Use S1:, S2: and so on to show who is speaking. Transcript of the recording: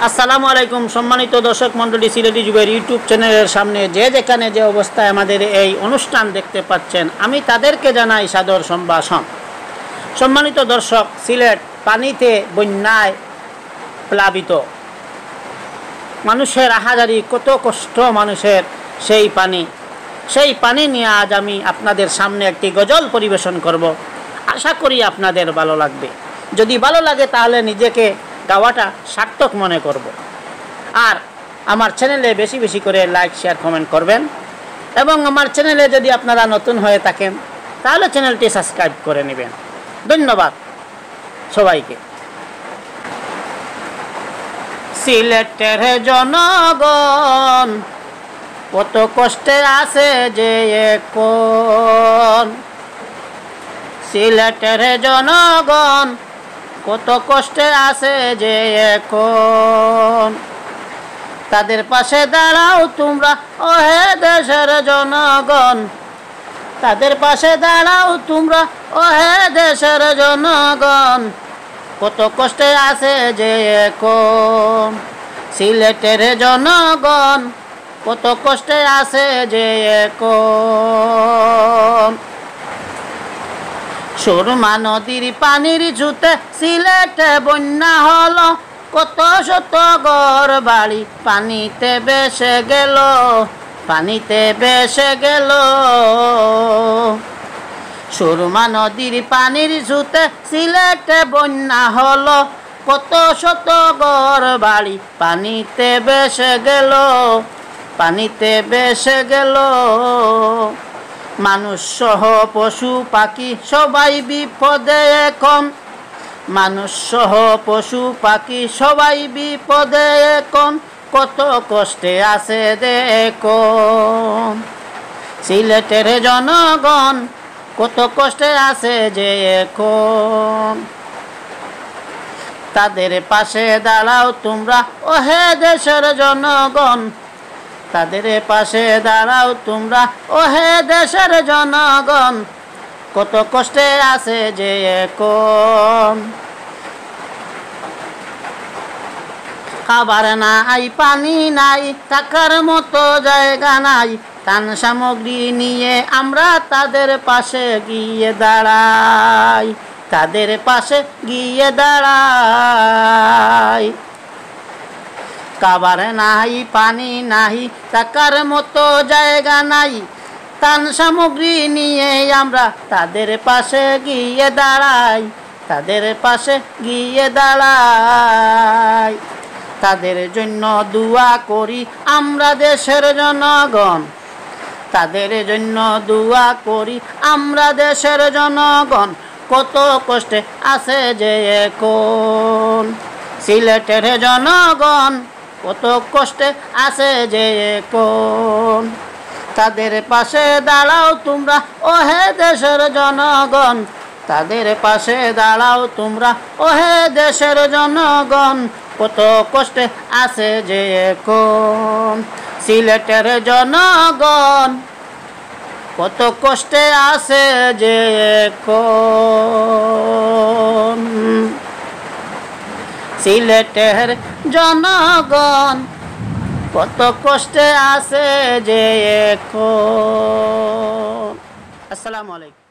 S1: আসসালামু আলাইকুম সম্মানিত দর্শক মণ্ডলী, সিলেটি যুগের ইউটিউব চ্যানেলের সামনে যে যেখানে যে অবস্থায় আমাদের এই অনুষ্ঠান দেখতে পাচ্ছেন, আমি তাদেরকে জানাই সাদর সম্ভাষণ। সম্মানিত দর্শক, সিলেট পানিতে বন্যায় প্লাবিত, মানুষের আহাজারি, কত কষ্ট মানুষের। সেই পানি নিয়ে আজ আমি আপনাদের সামনে একটি গজল পরিবেশন করব। আশা করি আপনাদের ভালো লাগবে। যদি ভালো লাগে তাহলে নিজেকে গাওয়াটা সার্থক মনে করব। আর আমার চ্যানেলে বেশি বেশি করে লাইক, শেয়ার, কমেন্ট করবেন। এবং আমার চ্যানেলে যদি আপনারা নতুন হয়ে থাকেন তাহলে চ্যানেলটি সাবস্ক্রাইব করে নেবেন। ধন্যবাদ সবাইকে। সিলেটের জনগণ কত কষ্টে আছে যে এখন, সিলেটের জনগণ কত কষ্টে আছে যে এখন। তাদের পাশে দাঁড়াও তোমরা, ও হে দেশের জনগণ। তাদের পাশে দাঁড়াও তোমরা, ও হে দেশের জনগণ। কত কষ্টে আছে যে এখন, সিলেটের জনগণ কত কষ্টে আছে যে এখন। সুরমা নদীর পানির জুতে সিলেটে বন্যা হলো, কত শত ঘর বাড়ি পানিতে ভেসে গেল, পানিতে ভেসে গেল। সুরমা নদীর পানির জুতে সিলেটে বন্যা হলো, কত শত ঘর বাড়ি পানিতে ভেসে গেল, পানিতে ভেসে গেল। মানুষ সহ পশু পাখি সবাই বিপদে এখন, মানুষ সহ পশু পাখি সবাই বিপদে এখন। কত কষ্টে আছে দেখুন, সিলেটের জনগণ কত কষ্টে আছে যে এখন। তাদের পাশে দাঁড়াও তোমরা, ও হে দেশের জনগণ। তাদের পাশে দাঁড়াও তোমরা, ও হে দেশের জনগণ। কত কষ্টে আছে যে এখন। খাবার নাই, পানি নাই, থাকার মতো জায়গা নাই। ত্রাণ সামগ্রী নিয়ে আমরা তাদের পাশে গিয়ে দাঁড়াই, তাদের পাশে গিয়ে দাঁড়াই। খাবার নাই, পানি নাই, থাকার মতো জায়গা নাই। ত্রাণ সামগ্রী নিয়ে আমরা তাদের পাশে গিয়ে দাঁড়াই, তাদের পাশে গিয়ে দাঁড়াই। তাদের জন্য দোয়া করি আমরা দেশের জনগণ, তাদের জন্য দোয়া করি আমরা দেশের জনগণ। কত কষ্টে আছে যে এখন, সিলেটের জনগণ কত কষ্টে আছে যে এখন। তাদের পাশে দাঁড়াও তোমরা, ও হে দেশের জনগণ। তাদের পাশে দাঁড়াও তোমরা, ও হে দেশের জনগণ। কত কষ্টে আছে যে এখন, সিলেটের জনগণ কত কষ্টে আছে যে এখন, সিলেটের জনগণ কত কষ্টে আছে যে এখন। আসসালামু আলাইকুম।